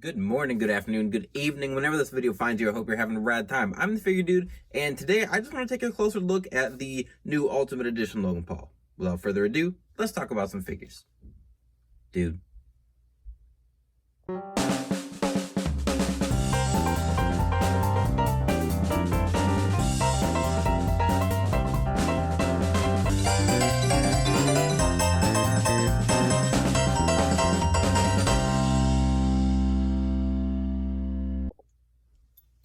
Good morning, good afternoon, good evening. Whenever this video finds you, I hope you're having a rad time. I'm the Figure Dude, and today I just want to take a closer look at the new Ultimate Edition Logan Paul. Without further ado, let's talk about some figures. Dude.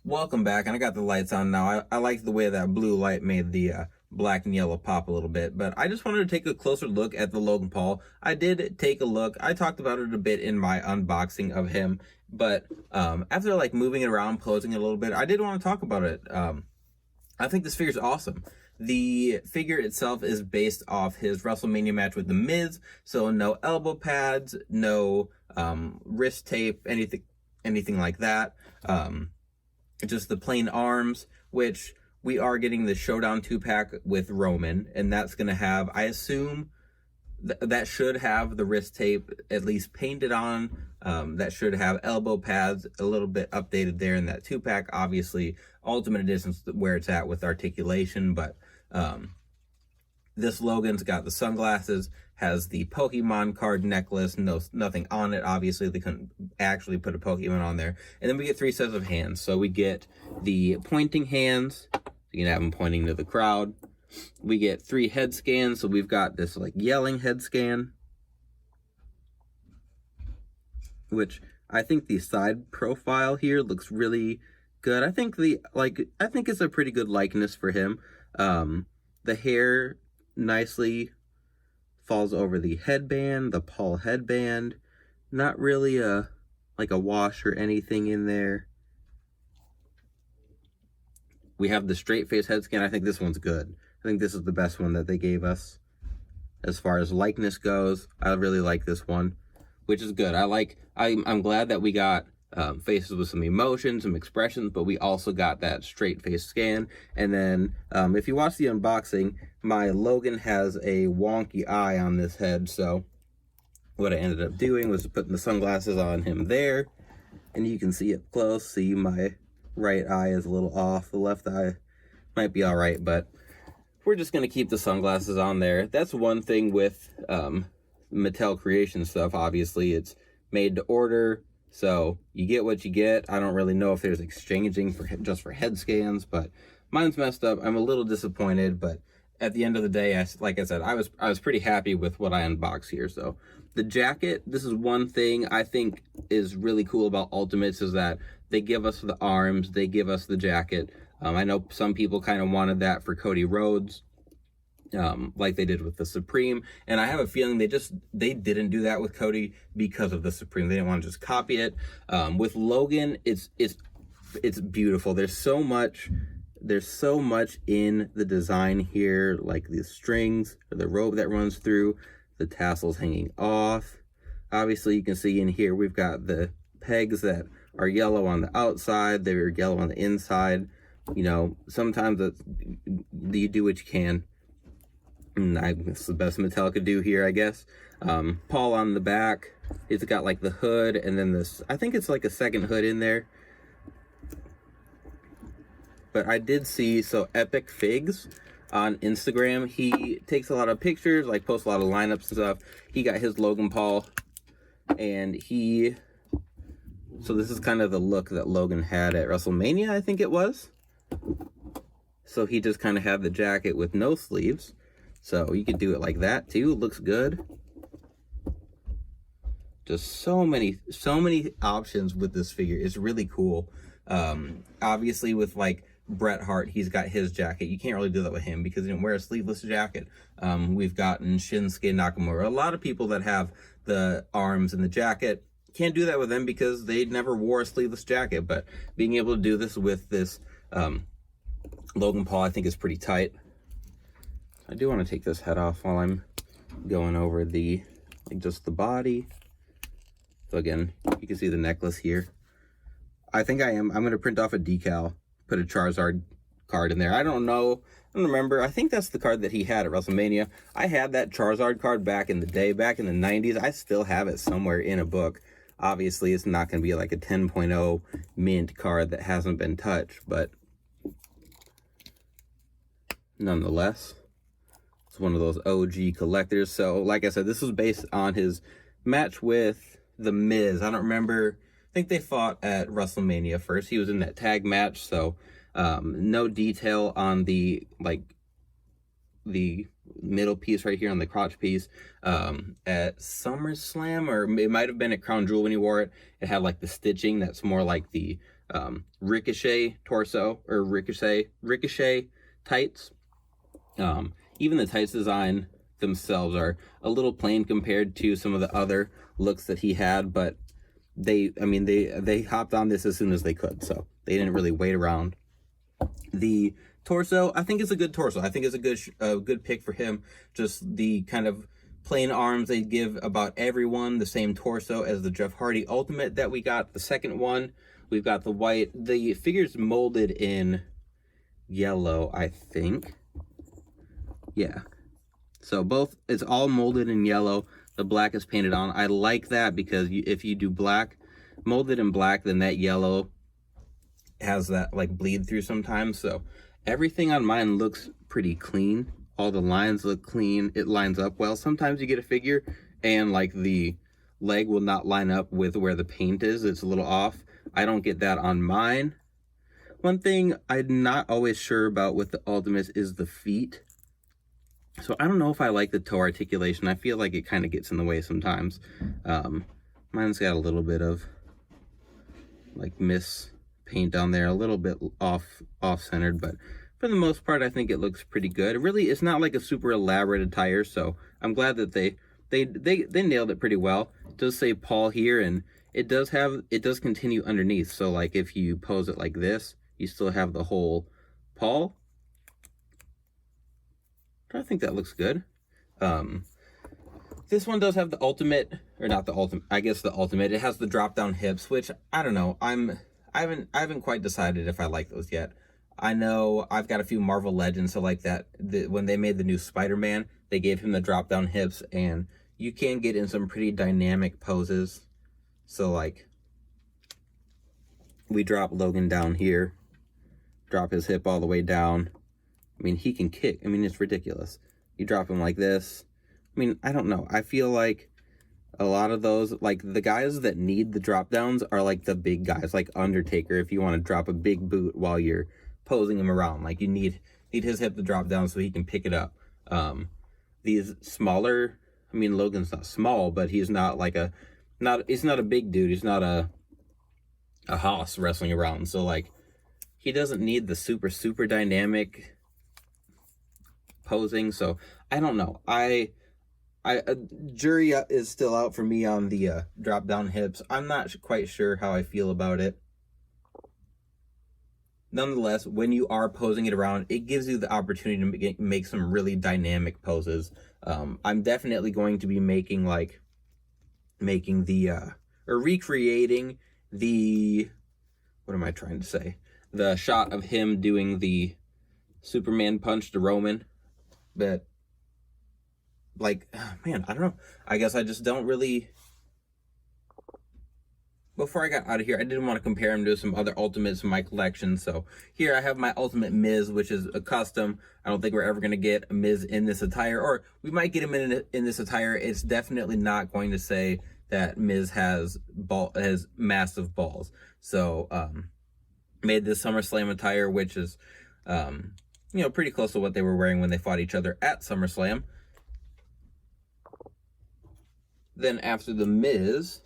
Welcome back, and I got the lights on now. I like the way that blue light made the black and yellow pop a little bit, but I just wanted to take a closer look at the Logan Paul. I did take a look. I talked about it a bit in my unboxing of him, but after like moving it around, posing it a little bit, I did want to talk about it. I think this figure's awesome. The figure itself is based off his WrestleMania match with The Miz, so no elbow pads, no wrist tape, anything like that. Just the plain arms, which we are getting the Showdown 2-pack with Roman, and that's going to have, I assume, that should have the wrist tape at least painted on. That should have elbow pads a little bit updated there in that 2-pack. Obviously, Ultimate Edition's where it's at with articulation, but this Logan's got the sunglasses, has the Pokemon card necklace, nothing on it. Obviously, they couldn't actually put a Pokemon on there. And then we get 3 sets of hands. So we get the pointing hands. You can have them pointing to the crowd. We get 3 head scans. So we've got this like yelling head scan, which I think the side profile here looks really good. I think it's a pretty good likeness for him. The hair nicely falls over the headband, the Paul headband. Not really like a wash or anything in there. We have the straight face head scan. I think this one's good. I think this is the best one that they gave us as far as likeness goes. I really like this one, which is good. I'm glad that we got faces with some emotion, some expressions, but we also got that straight face scan. And then if you watch the unboxing, my Logan has a wonky eye on this head, so what I ended up doing was putting the sunglasses on him there, and you can see up close. See, my right eye is a little off. The left eye might be all right, but we're just going to keep the sunglasses on there. That's one thing with Mattel creation stuff. Obviously, it's made to order, so you get what you get. I don't really know if there's exchanging for just for head scans, but mine's messed up. I'm a little disappointed, but at the end of the day, like I said, I was pretty happy with what I unboxed here. So the jacket, this is one thing I think is really cool about Ultimates, is that they give us the arms, they give us the jacket. I know some people kind of wanted that for Cody Rhodes, like they did with the Supreme, and I have a feeling they didn't do that with Cody because of the Supreme. They didn't want to just copy it. With Logan, it's beautiful. There's so much in the design here, like the strings, or the rope that runs through, the tassels hanging off. Obviously, you can see in here we've got the pegs that are yellow on the outside, they're yellow on the inside. You know, sometimes you do what you can. And it's the best Mattel could do here, I guess. Paul on the back, it's got like the hood, and then this, I think it's like a second hood in there. But I did see, so Epic Figs on Instagram, he takes a lot of pictures, like posts a lot of lineups and stuff. He got his Logan Paul, and so this is kind of the look that Logan had at WrestleMania, I think it was. So he just kind of had the jacket with no sleeves. So you could do it like that too. It looks good. Just so many options with this figure. It's really cool. Obviously with like Bret Hart, he's got his jacket. You can't really do that with him because he didn't wear a sleeveless jacket. We've gotten Shinsuke Nakamura. A lot of people that have the arms and the jacket can't do that with them because they never wore a sleeveless jacket. But being able to do this with this Logan Paul, I think is pretty tight. I do want to take this head off while I'm going over just the body. So again, you can see the necklace here. I think I'm going to print off a decal, put a Charizard card in there. I don't remember. I think that's the card that he had at WrestleMania. I had that Charizard card back in the day, back in the 90s. I still have it somewhere in a book. Obviously, it's not going to be like a 10.0 mint card that hasn't been touched, but nonetheless, it's one of those OG collectors. So, like I said, this was based on his match with The Miz. I don't remember. I think they fought at WrestleMania first. He was in that tag match, so no detail on the middle piece right here on the crotch piece. At SummerSlam, or it might have been at Crown Jewel when he wore it, it had like the stitching that's more like the Ricochet torso, or Ricochet tights. Even the tights design themselves are a little plain compared to some of the other looks that he had, but they hopped on this as soon as they could, so they didn't really wait around. The torso, I think it's a good torso. I think it's a good pick for him. Just the kind of plain arms, they give about everyone the same torso as the Jeff Hardy Ultimate that we got. The second one, we've got the white. The figure's molded in yellow, I think. Yeah. So both, it's all molded in yellow. The black is painted on. I like that because if you do black, molded in black, then that yellow has that like bleed through sometimes. So everything on mine looks pretty clean. All the lines look clean. It lines up well. Sometimes you get a figure and like the leg will not line up with where the paint is. It's a little off. I don't get that on mine. One thing I'm not always sure about with the Ultimates is the feet. So I don't know if I like the toe articulation. I feel like it kind of gets in the way sometimes. Mine's got a little bit of like miss paint down there, a little bit off-centered, but for the most part, I think it looks pretty good. Really, it's not like a super elaborate attire, so I'm glad that they nailed it pretty well. It does say Paul here, and it does continue underneath. So like if you pose it like this, you still have the whole Paul. I think that looks good. This one does have the ultimate, or not the ultimate, I guess the ultimate. It has the drop down hips, which I don't know. I haven't quite decided if I like those yet. I know I've got a few Marvel Legends, so like that, when they made the new Spider-Man, they gave him the drop down hips, and you can get in some pretty dynamic poses. So like, we drop Logan down here, drop his hip all the way down. I mean, he can kick. I mean, it's ridiculous. You drop him like this. I mean, I don't know. I feel like a lot of those, like the guys that need the drop downs are like the big guys, like Undertaker. If you want to drop a big boot while you're posing him around, like you need his hip to drop down so he can pick it up. These smaller, I mean, Logan's not small, but he's not like he's not a big dude. He's not a hoss wrestling around. So like, he doesn't need the super dynamic posing. So I don't know. Jury is still out for me on the drop down hips. I'm not quite sure how I feel about it. Nonetheless, when you are posing it around, it gives you the opportunity to make some really dynamic poses. I'm definitely going to be recreating the, what am I trying to say? The shot of him doing the Superman punch to Roman. But like, man, I don't know. I guess I just don't really. Before I got out of here, I didn't want to compare him to some other Ultimates in my collection. So here I have my Ultimate Miz, which is a custom. I don't think we're ever going to get a Miz in this attire. Or we might get him in this attire. It's definitely not going to say that Miz has massive balls. So made this SummerSlam attire, which is pretty close to what they were wearing when they fought each other at SummerSlam. Then after the Miz,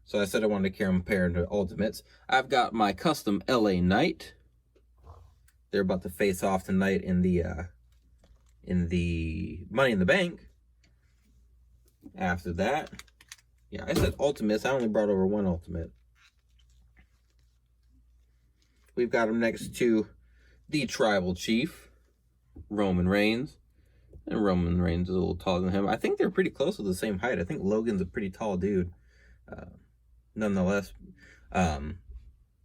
so I said I wanted to compare him to Ultimates. I've got my custom LA Knight. They're about to face off tonight in the Money in the Bank. After that, yeah, I said Ultimates. I only brought over one Ultimate. We've got him next to the Tribal Chief, Roman Reigns. And Roman Reigns is a little taller than him. I think they're pretty close to the same height. I think Logan's a pretty tall dude. Nonetheless,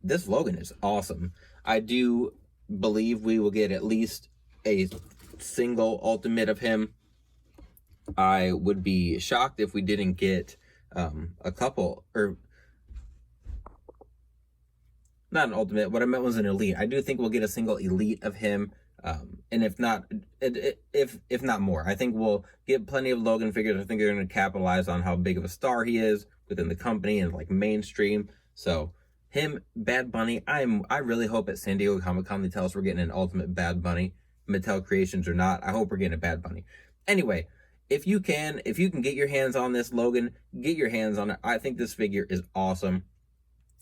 this Logan is awesome. I do believe we will get at least a single Ultimate of him. I would be shocked if we didn't get a couple, or not an ultimate. What I meant was an elite. I do think we'll get a single elite of him. And if not, if not more, I think we'll get plenty of Logan figures. I think they're going to capitalize on how big of a star he is within the company and like mainstream. So him, Bad Bunny. I really hope at San Diego Comic-Con they tell us we're getting an ultimate Bad Bunny, Mattel Creations or not. I hope we're getting a Bad Bunny. Anyway, if you can get your hands on this Logan, get your hands on it. I think this figure is awesome.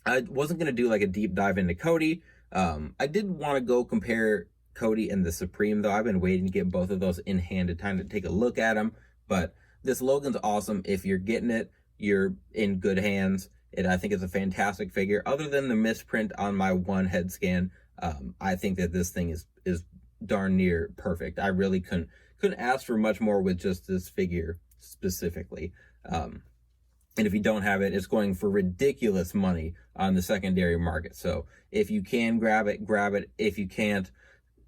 I wasn't going to do like a deep dive into Cody. I did want to go compare Cody and the Supreme, though. I've been waiting to get both of those in hand to time to take a look at them. But this Logan's awesome. If you're getting it, you're in good hands. I think it's a fantastic figure. Other than the misprint on my one head scan, I think that this thing is darn near perfect. I really couldn't ask for much more with just this figure specifically. And if you don't have it, it's going for ridiculous money on the secondary market. So if you can grab it, grab it. If you can't,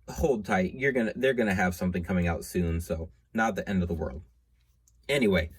hold tight. They're gonna have something coming out soon. So not the end of the world. Anyway,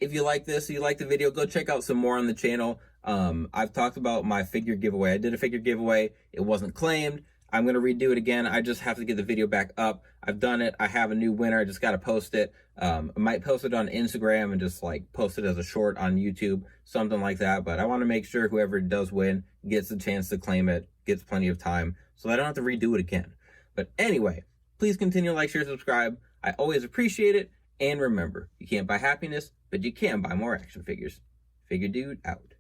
if you like this, you like the video, go check out some more on the channel. I've talked about my figure giveaway. I did a figure giveaway. It wasn't claimed. I'm going to redo it again. I just have to get the video back up. I've done it. I have a new winner. I just got to post it. I might post it on Instagram and just like post it as a short on YouTube, something like that. But I want to make sure whoever does win gets a chance to claim it, gets plenty of time, so I don't have to redo it again. But anyway, please continue to like, share, subscribe. I always appreciate it. And remember, you can't buy happiness, but you can buy more action figures. Figure Dude out.